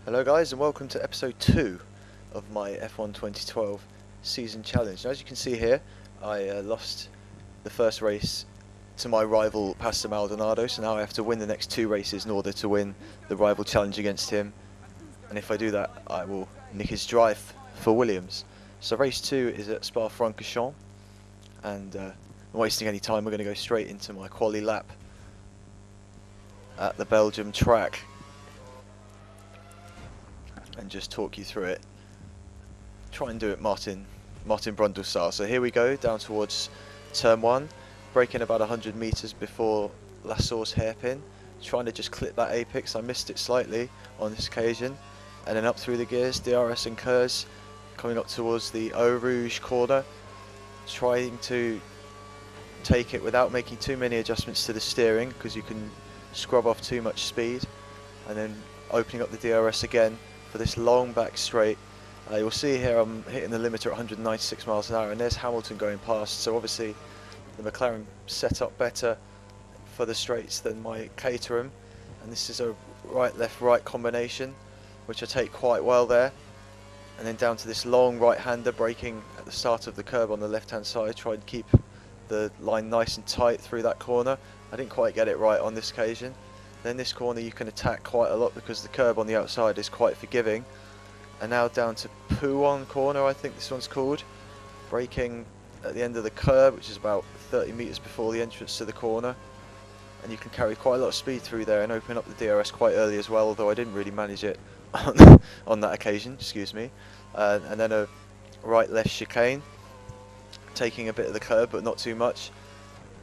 Hello guys, and welcome to episode 2 of my F1 2012 season challenge. Now, as you can see here, I lost the first race to my rival Pastor Maldonado, so now I have to win the next 2 races in order to win the rival challenge against him, and if I do that I will nick his drive for Williams. So race 2 is at Spa-Francorchamps, and not wasting any time, we're going to go straight into my quali lap at the Belgium track and just talk you through it. Try and do it Martin Brundle style. So here we go, down towards turn 1, braking about 100 meters before Lassau's hairpin, trying to just clip that apex. I missed it slightly on this occasion, and then up through the gears, DRS and Kers, coming up towards the Eau Rouge corner, trying to take it without making too many adjustments to the steering, because you can scrub off too much speed, and then opening up the DRS again for this long back straight. You'll see here I'm hitting the limiter at 196 miles an hour, and there's Hamilton going past. So obviously the McLaren set up better for the straights than my Caterham, and this is a right left right combination which I take quite well there. And then down to this long right hander, braking at the start of the curb on the left hand side, try and keep the line nice and tight through that corner. I didn't quite get it right on this occasion. Then this corner you can attack quite a lot because the curb on the outside is quite forgiving. And now down to Pouon corner, I think this one's called, braking at the end of the curb, which is about 30 meters before the entrance to the corner, and you can carry quite a lot of speed through there and open up the DRS quite early as well, although I didn't really manage it on that occasion, excuse me. And then a right left chicane, taking a bit of the curb but not too much.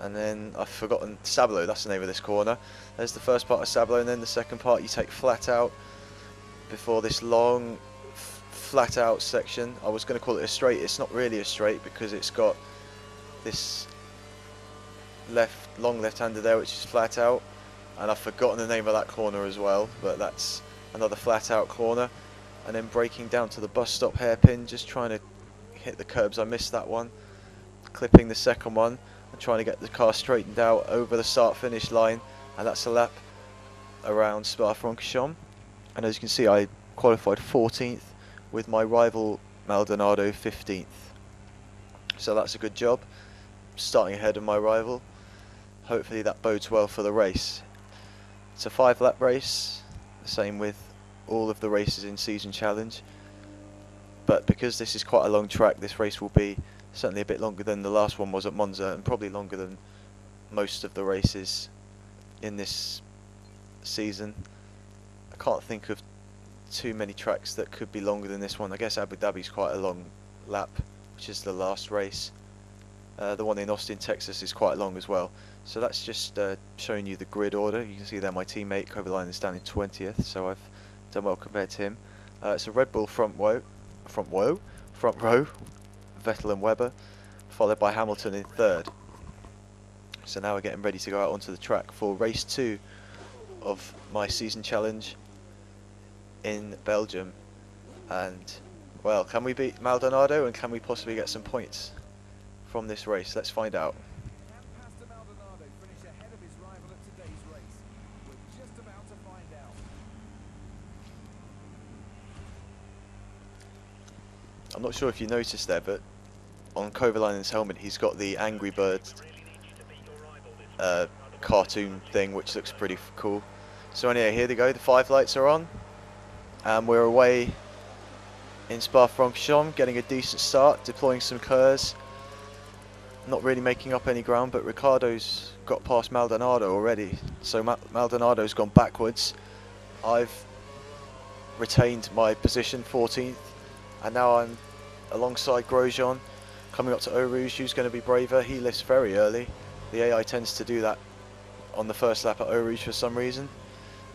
And then I've forgotten Sablo, that's the name of this corner. There's the first part of Sablo, and then the second part you take flat out before this long flat out section. I was going to call it a straight, it's not really a straight because it's got this long left hander there which is flat out, and I've forgotten the name of that corner as well, but that's another flat out corner. And then braking down to the bus stop hairpin, just trying to hit the curbs. I missed that one, clipping the second one and trying to get the car straightened out over the start finish line, and that's a lap around Spa-Francorchamps. And as you can see, I qualified 14th with my rival Maldonado 15th, so that's a good job, starting ahead of my rival. Hopefully that bodes well for the race. It's a 5-lap race, the same with all of the races in season challenge, but because this is quite a long track, this race will be certainly a bit longer than the last one was at Monza, and probably longer than most of the races in this season. I can't think of too many tracks that could be longer than this one. I guess Abu Dhabi's quite a long lap, which is the last race. The one in Austin, Texas is quite long as well. So that's just showing you the grid order. You can see there my teammate Kovalainen is down in 20th, so I've done well compared to him. It's a Red Bull front row, Vettel and Webber, followed by Hamilton in 3rd. So now we're getting ready to go out onto the track for race 2 of my season challenge in Belgium. And well, can we beat Maldonado, and can we possibly get some points from this race? Let's find out. Can Pastor Maldonado finish ahead of his rival at today's race? We're just about to find out. I'm not sure if you noticed there, but on Kovalainen's helmet he's got the Angry Birds cartoon thing, which looks pretty cool. So anyway, here they go, the 5 lights are on, and we're away in Spa-Francorchamps, getting a decent start, deploying some Kers, not really making up any ground, but Ricciardo's got past Maldonado already, so Maldonado's gone backwards. I've retained my position, 14th, and now I'm alongside Grosjean, coming up to Eau Rouge, who's going to be braver. He lifts very early. The AI tends to do that on the first lap at Eau Rouge for some reason.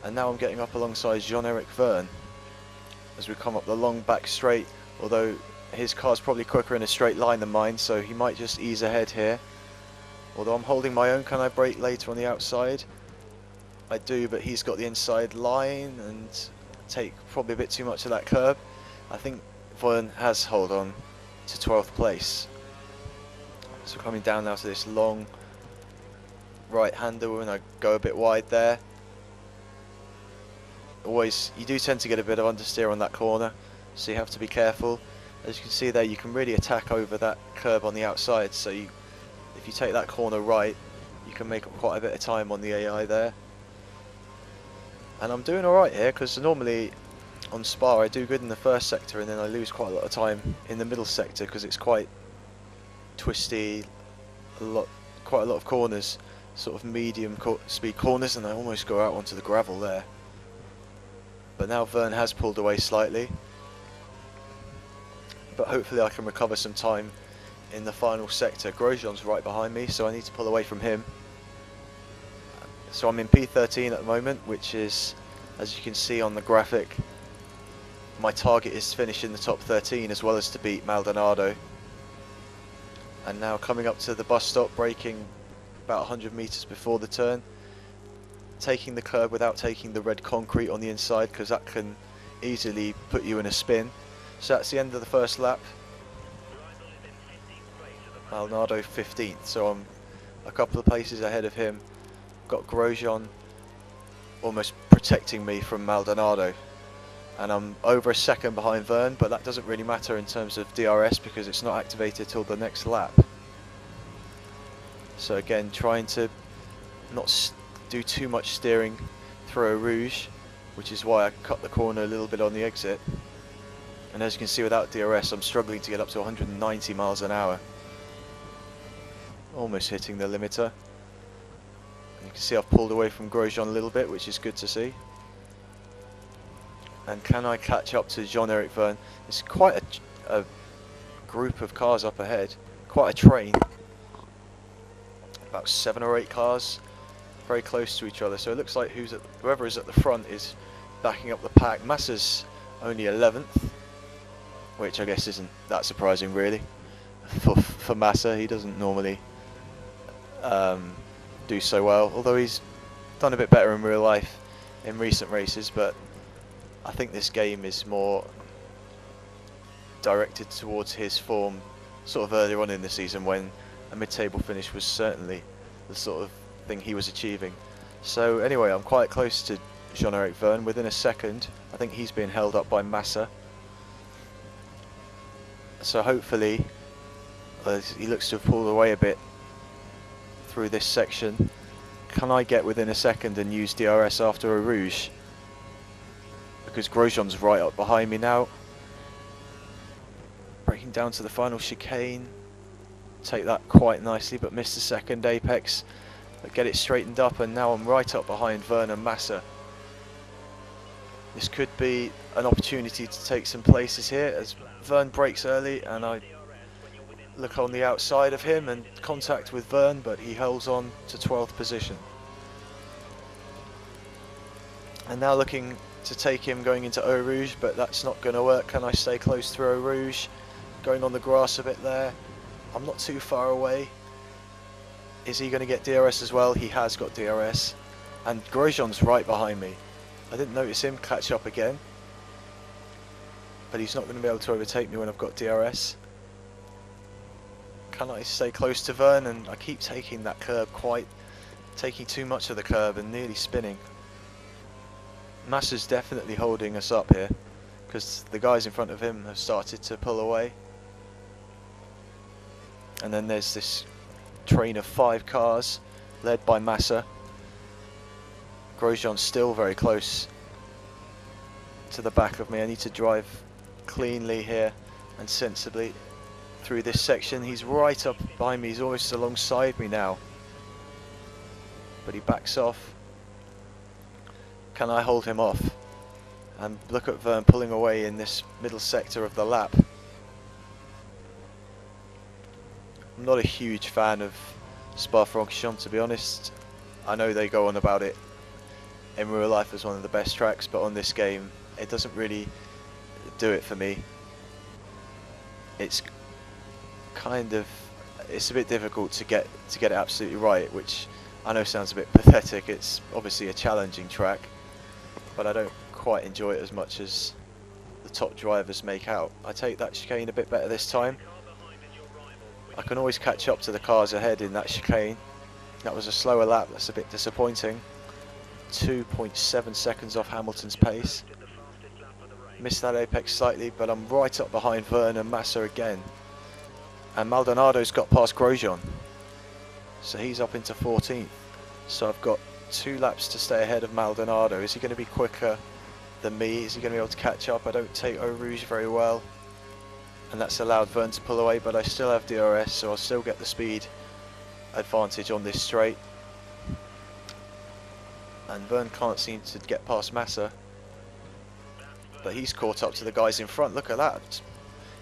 And now I'm getting up alongside Jean-Eric Vergne as we come up the long back straight, although his car's probably quicker in a straight line than mine, so he might just ease ahead here. Although I'm holding my own. Can I brake later on the outside? I do, but he's got the inside line and take probably a bit too much of that curb. I think Vergne has hold on to 12th place. So coming down now to this long right hander, and I go a bit wide there. you do tend to get a bit of understeer on that corner, so you have to be careful. As you can see there, you can really attack over that curb on the outside, so if you take that corner right, you can make up quite a bit of time on the AI there. And I'm doing alright here, because normally on Spa I do good in the first sector and then I lose quite a lot of time in the middle sector because it's quite twisty, quite a lot of corners, sort of medium speed corners, and I almost go out onto the gravel there. But now Vern has pulled away slightly, but hopefully I can recover some time in the final sector. Grosjean's right behind me, so I need to pull away from him. So I'm in P13 at the moment, which is, as you can see on the graphic, my target is to finish in the top 13 as well as to beat Maldonado. And now coming up to the bus stop, braking about 100 meters before the turn, taking the curb without taking the red concrete on the inside, because that can easily put you in a spin. So that's the end of the first lap. Maldonado 15th, so I'm a couple of places ahead of him. Got Grosjean almost protecting me from Maldonado, and I'm over a second behind Vern, but that doesn't really matter in terms of DRS because it's not activated till the next lap. So again, trying to not do too much steering through a rouge, which is why I cut the corner a little bit on the exit. And as you can see, without DRS I'm struggling to get up to 190 miles an hour. Almost hitting the limiter. You can see I've pulled away from Grosjean a little bit, which is good to see. And can I catch up to Jean-Eric Verne? It's quite a group of cars up ahead, quite a train. About 7 or 8 cars, very close to each other. So it looks like whoever is at the front is backing up the pack. Massa's only 11th, which I guess isn't that surprising really. For Massa, he doesn't normally do so well, although he's done a bit better in real life in recent races, but I think this game is more directed towards his form sort of earlier on in the season, when a mid-table finish was certainly the sort of thing he was achieving. So anyway, I'm quite close to Jean-Eric Verne, within a second. I think he's being held up by Massa. So hopefully, he looks to have pulled away a bit through this section. Can I get within a second and use DRS after a rouge? Because Grosjean's right up behind me now. Breaking down to the final chicane. Take that quite nicely, but missed the second apex. But get it straightened up, and now I'm right up behind Verne and Massa. This could be an opportunity to take some places here, as Verne brakes early and I look on the outside of him and contact with Verne, but he holds on to 12th position. And now looking to take him going into Eau Rouge, but that's not going to work. Can I stay close through Eau Rouge? Going on the grass a bit there. I'm not too far away. Is he going to get DRS as well? He has got DRS. And Grosjean's right behind me. I didn't notice him catch up again, but he's not going to be able to overtake me when I've got DRS. Can I stay close to Verne? And I keep taking that curb, taking too much of the curb and nearly spinning. Massa's definitely holding us up here, because the guys in front of him have started to pull away. And then there's this train of 5 cars led by Massa. Grosjean's still very close to the back of me. I need to drive cleanly here and sensibly through this section. He's right up behind me, he's almost alongside me now, but he backs off. Can I hold him off? And look at Verne pulling away in this middle sector of the lap. I'm not a huge fan of Spa-Francorchamps, to be honest. I know they go on about it in real life as one of the best tracks, but on this game it doesn't really do it for me. It's a bit difficult to get it absolutely right, which I know sounds a bit pathetic. It's obviously a challenging track, but I don't quite enjoy it as much as the top drivers make out. I take that chicane a bit better this time. I can always catch up to the cars ahead in that chicane. That was a slower lap, that's a bit disappointing. 2.7 seconds off Hamilton's pace. Missed that apex slightly, but I'm right up behind Verne and Massa again. And Maldonado's got past Grosjean, so he's up into 14th. So I've got 2 laps to stay ahead of Maldonado. Is he going to be quicker than me? Is he going to be able to catch up? I don't take Eau Rouge very well, and that's allowed Verne to pull away, but I still have DRS, so I'll still get the speed advantage on this straight. And Verne can't seem to get past Massa, but he's caught up to the guys in front. Look at that,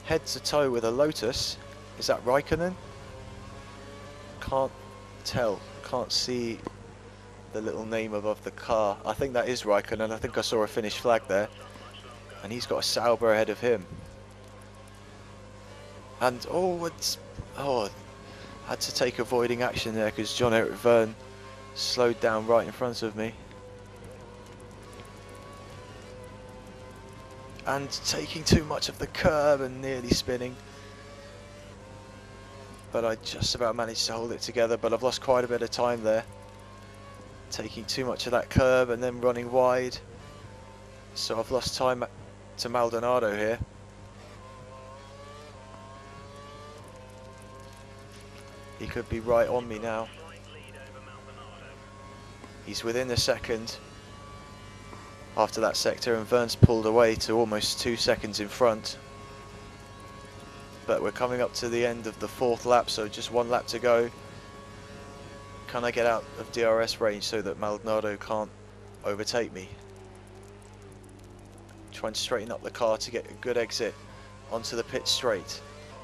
head to toe with a Lotus. Is that Raikkonen? Can't tell, can't see the little name above the car. I think that is Raikkonen. I think I saw a Finnish flag there, and he's got a Sauber ahead of him. And had to take avoiding action there because John-Eric Verne slowed down right in front of me. And taking too much of the curb and nearly spinning. But I just about managed to hold it together, but I've lost quite a bit of time there. Taking too much of that curb and then running wide. So I've lost time to Maldonado here. He could be right on me now. He's within a second after that sector, and Verne's pulled away to almost 2 seconds in front. But we're coming up to the end of the 4th lap, so just 1 lap to go. Can I get out of DRS range so that Maldonado can't overtake me? Try and straighten up the car to get a good exit onto the pit straight,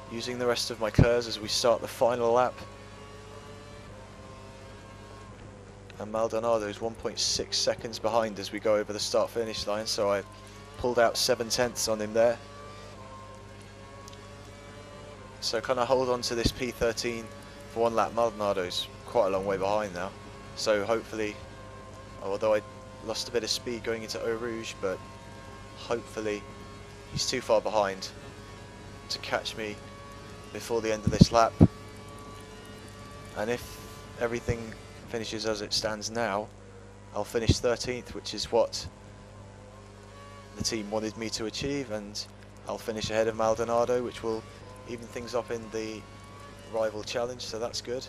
using the rest of my curves as we start the final lap. And Maldonado is 1.6 seconds behind as we go over the start finish line, so I pulled out 7/10 on him there. So can I hold on to this P13 for 1 lap? Maldonado's quite a long way behind now, so hopefully, although I lost a bit of speed going into Eau Rouge, but hopefully he's too far behind to catch me before the end of this lap. And if everything finishes as it stands now, I'll finish 13th, which is what the team wanted me to achieve, and I'll finish ahead of Maldonado, which will even things up in the rival challenge, so that's good.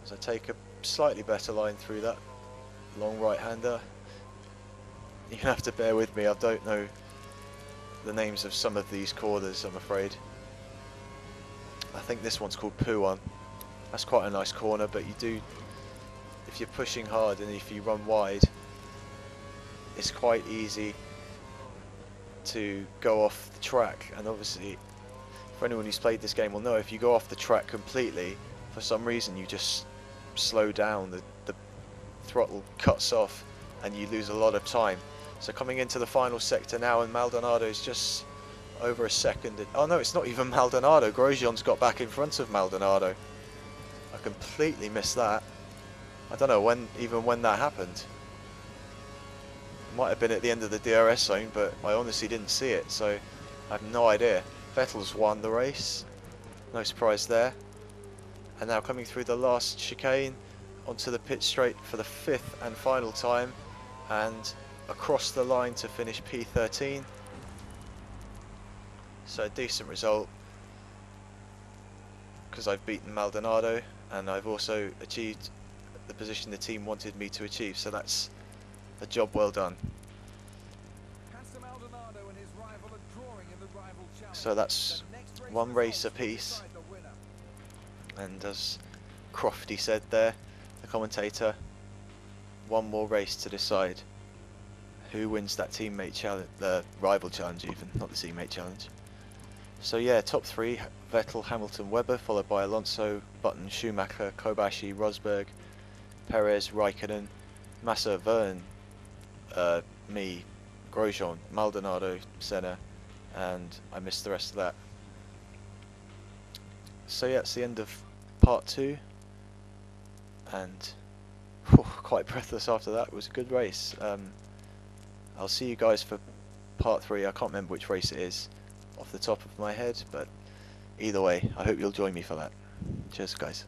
As I take a slightly better line through that long right-hander. You're going to have to bear with me, I don't know the names of some of these corners, I'm afraid. I think this one's called Puan. That's quite a nice corner, but you do, if you're pushing hard and if you run wide, it's quite easy to go off the track. And obviously, for anyone who's played this game will know, if you go off the track completely, for some reason you just slow down, the throttle cuts off and you lose a lot of time. So coming into the final sector now, and Maldonado is just over a second. Oh no, it's not even Maldonado. Grosjean's got back in front of Maldonado. I completely missed that. I don't know when that happened. It might have been at the end of the DRS zone, but I honestly didn't see it, so I have no idea. Vettel's won the race, no surprise there. And now coming through the last chicane onto the pit straight for the 5th and final time, and across the line to finish P13. So a decent result, because I've beaten Maldonado and I've also achieved the position the team wanted me to achieve, so that's a job well done. Pastor Maldonado and his rival are drawing in the rival challenge. So that's The next race 1 race results will apiece, decide the winner. and as Crofty said there, the commentator, 1 more race to decide who wins that teammate challenge, the rival challenge even, not the teammate challenge. So yeah, top 3, Vettel, Hamilton, Webber, followed by Alonso, Button, Schumacher, Kobashi, Rosberg, Perez, Raikkonen, Massa, Verne, me, Grosjean, Maldonado, Senna, and I missed the rest of that. So yeah, it's the end of part 2, and quite breathless after that. It was a good race. I'll see you guys for part 3. I can't remember which race it is off the top of my head, but either way, I hope you'll join me for that. Cheers guys.